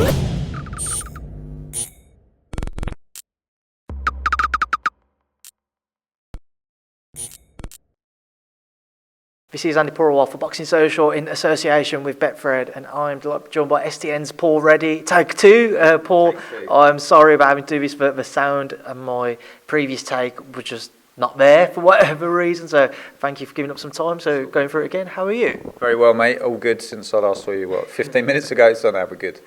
This is Andi Purewal for Boxing Social in association with Betfred, and I'm joined by STN's Paul Ready. Take two, Paul. I'm sorry about having to do this, but the sound and my previous take was just not there for whatever reason. So thank you for giving up some time. So going through it again, how are you? Very well, mate. All good since I last saw you, 15 minutes ago, so now we're good.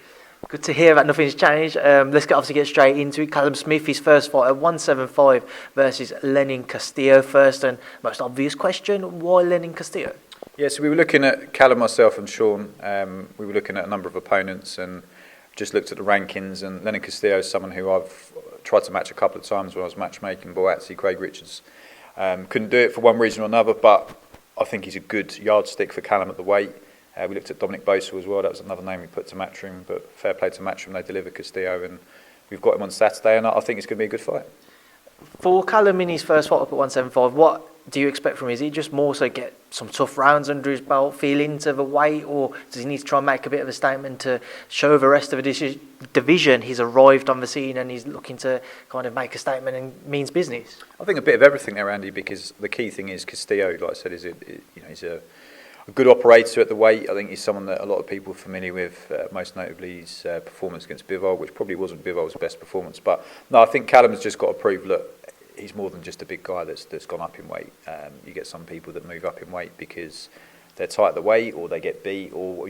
Good to hear that nothing's changed. Let's get straight into it. Callum Smith, his first fight at 175 versus Lenin Castillo. First and most obvious question, why Lenin Castillo? Yeah, so we were looking at Callum, myself and Sean. We were looking at a number of opponents and just looked at the rankings. And Lenin Castillo is someone who I've tried to match a couple of times when I was matchmaking. Boatsy, Craig Richards. Couldn't do it for one reason or another, but I think he's a good yardstick for Callum at the weight. We looked at Dominic Bosa as well. That was another name we put to Matchroom, but fair play to Matchroom. They delivered Castillo, and we've got him on Saturday, and I think it's going to be a good fight. For Callum in his first fight up at 175, what do you expect from him? Is he just more so get some tough rounds under his belt, feel into the weight, or does he need to try and make a bit of a statement to show the rest of the division he's arrived on the scene and he's looking to kind of make a statement and means business? I think a bit of everything there, Andy, because the key thing is Castillo, like I said, he's a good operator at the weight. I think he's someone that a lot of people are familiar with, most notably his performance against Bivol, which probably wasn't Bivol's best performance. But no, I think Callum's just got to prove, look, he's more than just a big guy that's gone up in weight. You get some people that move up in weight because they're tight at the weight or they get beat or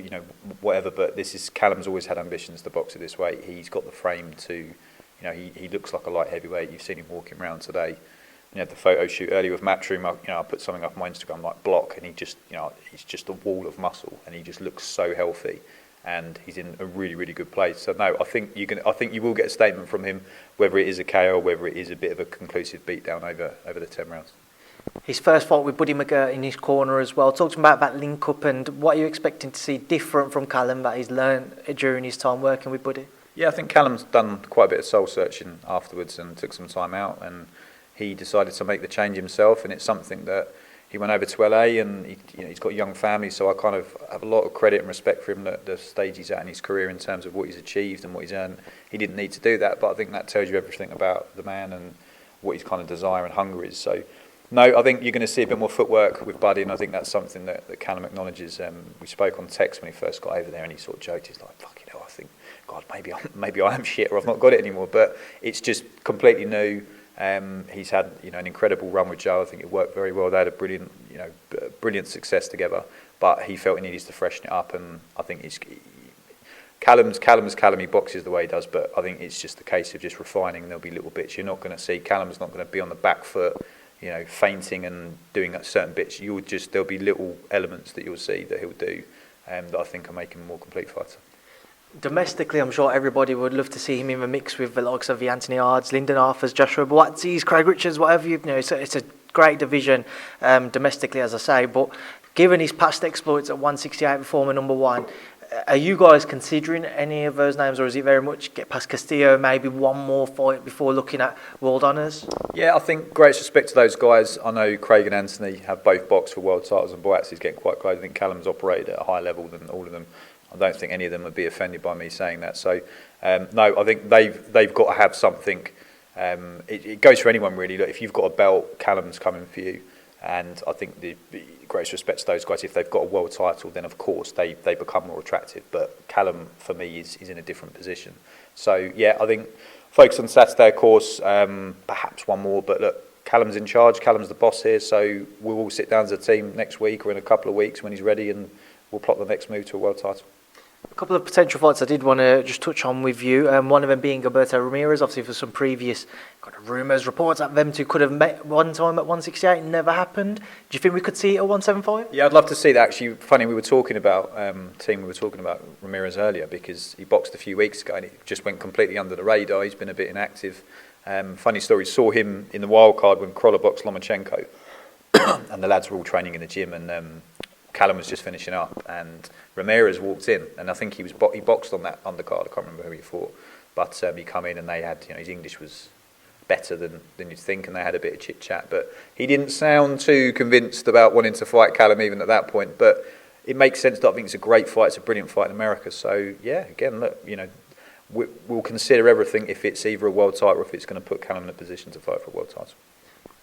whatever. But Callum's always had ambitions to box at this weight. He's got the frame to, he looks like a light heavyweight. You've seen him walking around today. You had the photo shoot earlier with Matchroom. I put something up on my Instagram like block, and he just, he's just a wall of muscle, and he just looks so healthy, and he's in a really, really good place. So no, I think you will get a statement from him, whether it is a KO or whether it is a bit of a conclusive beatdown over the 10 rounds. His first fight with Buddy McGirt in his corner as well. Talk to him about that link up and what are you expecting to see different from Callum that he's learned during his time working with Buddy? Yeah, I think Callum's done quite a bit of soul searching afterwards and took some time out, and he decided to make the change himself, and it's something that he went over to LA, and he's got a young family, so I kind of have a lot of credit and respect for him at the stage he's at in his career in terms of what he's achieved and what he's earned. He didn't need to do that, but I think that tells you everything about the man and what his kind of desire and hunger is. So no, I think you're going to see a bit more footwork with Buddy, and I think that's something that Callum acknowledges. We spoke on text when he first got over there, and he sort of joked, he's like, fucking hell, I think, God, maybe I am shit, or I've not got it anymore, but it's just completely new. He's had an incredible run with Joe. I think it worked very well. They had a brilliant success together. But he felt he needed to freshen it up, and I think Callum. He boxes the way he does, but I think it's just a case of just refining. There'll be little bits you're not going to see. Callum's not going to be on the back foot, feinting and doing certain bits. There'll be little elements that you'll see that he'll do, that I think will make him a more complete fighter. Domestically, I'm sure everybody would love to see him in the mix with the likes of the Anthony Ards, Lyndon Arthurs, Joshua-Usyk, Craig Richards, whatever it's a great division domestically, as I say. But given his past exploits at 168 former number one, are you guys considering any of those names, or is it very much get past Castillo, maybe one more fight before looking at world honours? Yeah, I think great respect to those guys. I know Craig and Anthony have both boxed for world titles, and Boatsy's getting quite close. I think Callum's operated at a higher level than all of them. I don't think any of them would be offended by me saying that. So, no, I think they've got to have something. It goes for anyone really. Look, if you've got a belt, Callum's coming for you. And I think the greatest respect to those guys. If they've got a world title, then of course they become more attractive. But Callum, for me, is in a different position. So, yeah, I think focus on Saturday, of course, perhaps one more. But look, Callum's in charge. Callum's the boss here. So we'll all sit down as a team next week or in a couple of weeks when he's ready, and we'll plot the next move to a world title. A couple of potential fights I did want to just touch on with you. One of them being Gilberto Ramirez. Obviously, for some previous kind of rumours, reports that them two could have met one time at 168. It never happened. Do you think we could see it at 175? Yeah, I'd love to see that. Actually, funny, we were talking about Ramirez earlier because he boxed a few weeks ago and it just went completely under the radar. He's been a bit inactive. Funny story, saw him in the wild card when Kroller boxed Lomachenko and the lads were all training in the gym, and Callum was just finishing up, and Ramirez walked in, and I think he boxed on that undercard. I can't remember who he fought, but he come in and they had, his English was better than you'd think, and they had a bit of chit chat. But he didn't sound too convinced about wanting to fight Callum even at that point. But it makes sense. That I think it's a great fight. It's a brilliant fight in America. So yeah, again, look, we'll consider everything if it's either a world title or if it's going to put Callum in a position to fight for a world title.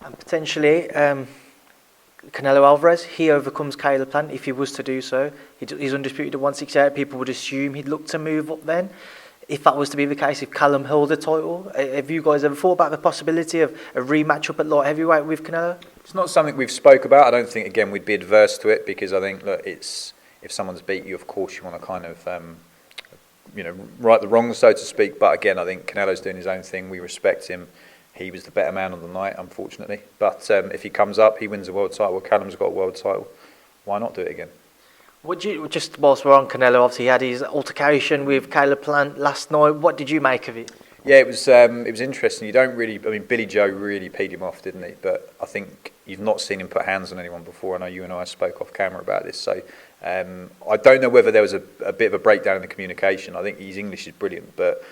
And potentially, Canelo Alvarez, he overcomes Caleb Plant if he was to do so. He's undisputed at 168. People would assume he'd look to move up then. If that was to be the case, if Callum held the title, have you guys ever thought about the possibility of a rematch up at light heavyweight with Canelo? It's not something we've spoke about. I don't think, again, we'd be adverse to it because I think, look, it's if someone's beat you, of course, you want to kind of, right the wrongs, so to speak. But again, I think Canelo's doing his own thing. We respect him. He was the better man on the night, unfortunately. But if he comes up, he wins a world title. Callum's got a world title. Why not do it again? Just whilst we're on Canelo, obviously he had his altercation with Caleb Plant last night. What did you make of it? Yeah, it was interesting. You don't really, Billy Joe really peed him off, didn't he? But I think you've not seen him put hands on anyone before. I know you and I spoke off camera about this. So I don't know whether there was a bit of a breakdown in the communication. I think his English is brilliant, but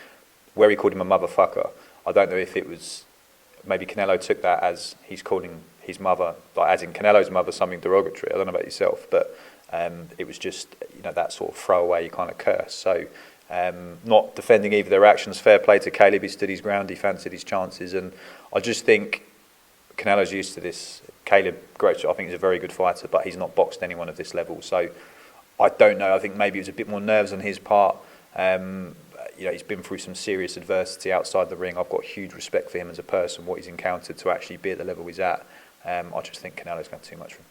where he called him a motherfucker, I don't know if it was, maybe Canelo took that as he's calling his mother, like as in Canelo's mother, something derogatory. I don't know about yourself, but it was just, that sort of throwaway kind of curse. So not defending either their actions. Fair play to Caleb. He stood his ground. He fancied his chances. And I just think Canelo's used to this. Caleb, great. I think he's a very good fighter, but he's not boxed anyone of this level. So I don't know. I think maybe it was a bit more nerves on his part. He's been through some serious adversity outside the ring. I've got huge respect for him as a person, what he's encountered to actually be at the level he's at. I just think Canelo's got too much for him.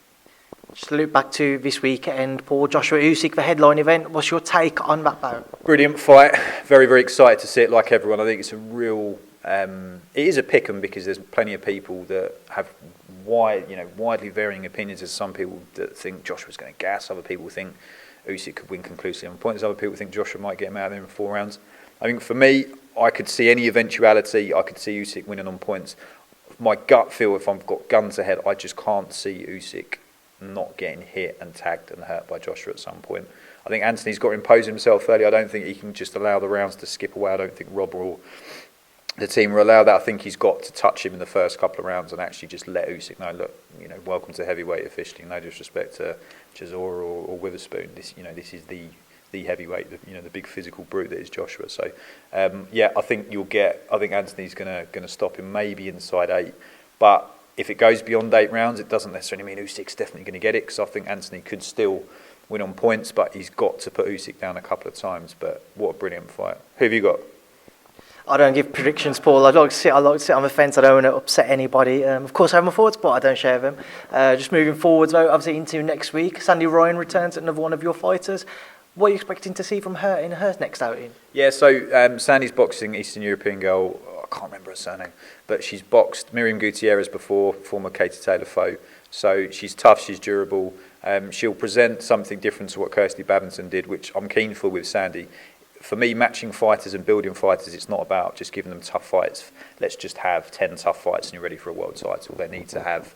Just look back to this weekend, Paul. Joshua-Usyk, the headline event. What's your take on that bout? Brilliant fight. Very, very excited to see it like everyone. I think it's a real... it is a pick-em because there's plenty of people that have widely varying opinions. There's some people that think Joshua's going to gas. Other people think Usyk could win conclusively on points. Other people think Joshua might get him out of there in 4 rounds. I think for me, I could see any eventuality. I could see Usyk winning on points. My gut feel, if I've got guns ahead, I just can't see Usyk not getting hit and tagged and hurt by Joshua at some point. I think Anthony's got to impose himself early. I don't think he can just allow the rounds to skip away. I don't think Rob or the team will allow that. I think he's got to touch him in the first couple of rounds and actually just let Usyk know, look, welcome to heavyweight officially. No disrespect to Chisora or Witherspoon. This is the heavyweight, the big physical brute that is Joshua. So, I think Anthony's going to stop him maybe inside 8. But if it goes beyond 8 rounds, it doesn't necessarily mean Usyk's definitely going to get it, because I think Anthony could still win on points, but he's got to put Usyk down a couple of times. But what a brilliant fight. Who have you got? I don't give predictions, Paul. I like to sit on the fence. I don't want to upset anybody. Of course, I have my thoughts, but I don't share them. Just moving forwards, though, obviously into next week, Sandy Ryan returns, another one of your fighters. What are you expecting to see from her in her next outing? Yeah, so Sandy's boxing Eastern European girl. I can't remember her surname, but she's boxed Miriam Gutierrez before, former Katie Taylor foe. So she's tough, she's durable. She'll present something different to what Kirsty Babington did, which I'm keen for with Sandy. For me, matching fighters and building fighters, it's not about just giving them tough fights. Let's just have 10 tough fights and you're ready for a world title. They need to have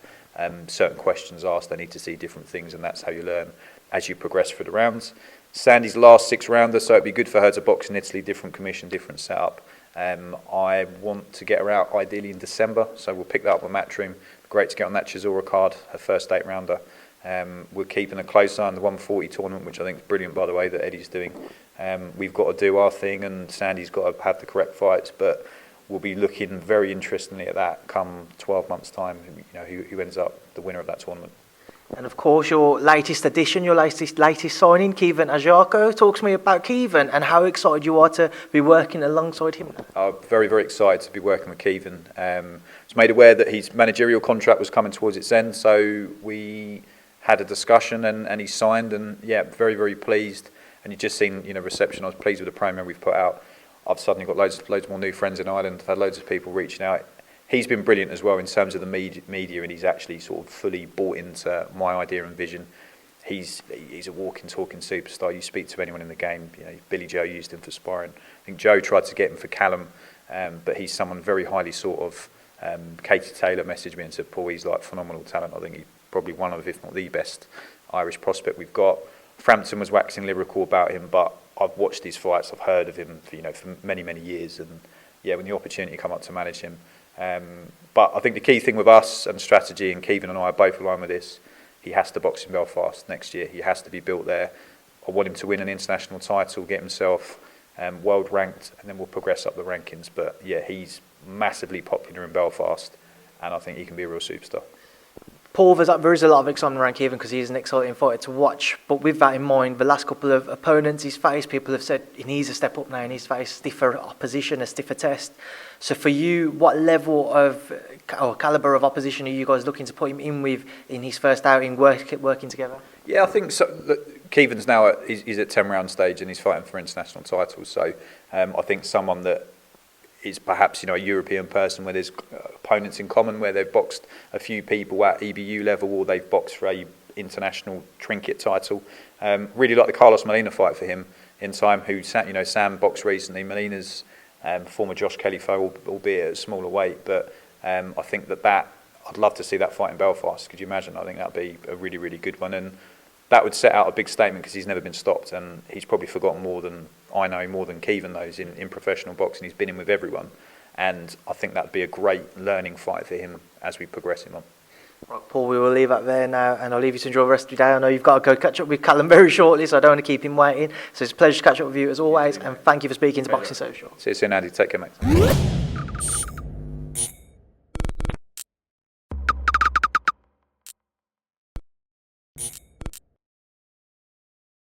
certain questions asked. They need to see different things, and that's how you learn as you progress through the rounds. Sandy's last 6-rounder, so it'd be good for her to box in Italy, different commission, different setup. I want to get her out ideally in December, so we'll pick that up with Matchroom. Great to get on that Chisora card, her first 8-rounder. We're keeping a close eye on the 140 tournament, which I think is brilliant, by the way, that Eddie's doing. We've got to do our thing, and Sandy's got to have the correct fights, but we'll be looking very interestingly at that come 12 months' time, who ends up the winner of that tournament. And of course, your latest addition, your latest signing, Kevin Agyarko. Talk to me about Kevin and how excited you are to be working alongside him. Very, very excited to be working with Kevin. I was made aware that his managerial contract was coming towards its end, so we had a discussion and he signed, and very, very pleased. And you've just seen, reception. I was pleased with the promo we've put out. I've suddenly got loads more new friends in Ireland. I've had loads of people reaching out. He's been brilliant as well in terms of the media, and he's actually sort of fully bought into my idea and vision. He's a walking, talking superstar. You speak to anyone in the game. Billy Joe used him for sparring. I think Joe tried to get him for Callum, but he's someone very highly sort of. Katie Taylor messaged me and said, Paul, he's like phenomenal talent. I think he's probably one of, if not the best Irish prospect we've got. Frampton was waxing lyrical about him, but I've watched his fights. I've heard of him, for many, many years, and when the opportunity come up to manage him. But I think the key thing with us and strategy, and Kevin and I are both aligned with this, he has to box in Belfast next year. He has to be built there. I want him to win an international title, get himself world ranked, and then we'll progress up the rankings. But yeah, he's massively popular in Belfast, and I think he can be a real superstar. Paul, there is a lot of excitement around Kevin because he's an exciting fighter to watch. But with that in mind, the last couple of opponents he's faced, people have said he needs to step up now. He needs to face stiffer opposition, a stiffer test. So for you, what level of or calibre of opposition are you guys looking to put him in with in his first outing, working together? Yeah, I think so. Keevan's now he's at 10-round stage and he's fighting for international titles. So I think someone that is perhaps a European person where there's opponents in common, where they've boxed a few people at EBU level or they've boxed for a international trinket title. Really like the Carlos Molina fight for him in time, who Sam boxed recently. Molina's former Josh Kelly foe, albeit at a smaller weight, but I think that I'd love to see that fight in Belfast. Could you imagine? I think that'd be a really, really good one, and that would set out a big statement because he's never been stopped, and he's probably forgotten more than I know, more than Keevan knows in professional boxing. He's been in with everyone, and I think that'd be a great learning fight for him as we progress him on. Right, Paul, we will leave that there now, and I'll leave you to enjoy the rest of your day. I know you've got to go catch up with Callum very shortly, so I don't want to keep him waiting. So it's a pleasure to catch up with you as always, and thank you for speaking to Boxing Social. See you soon, Andy. Take care, mate.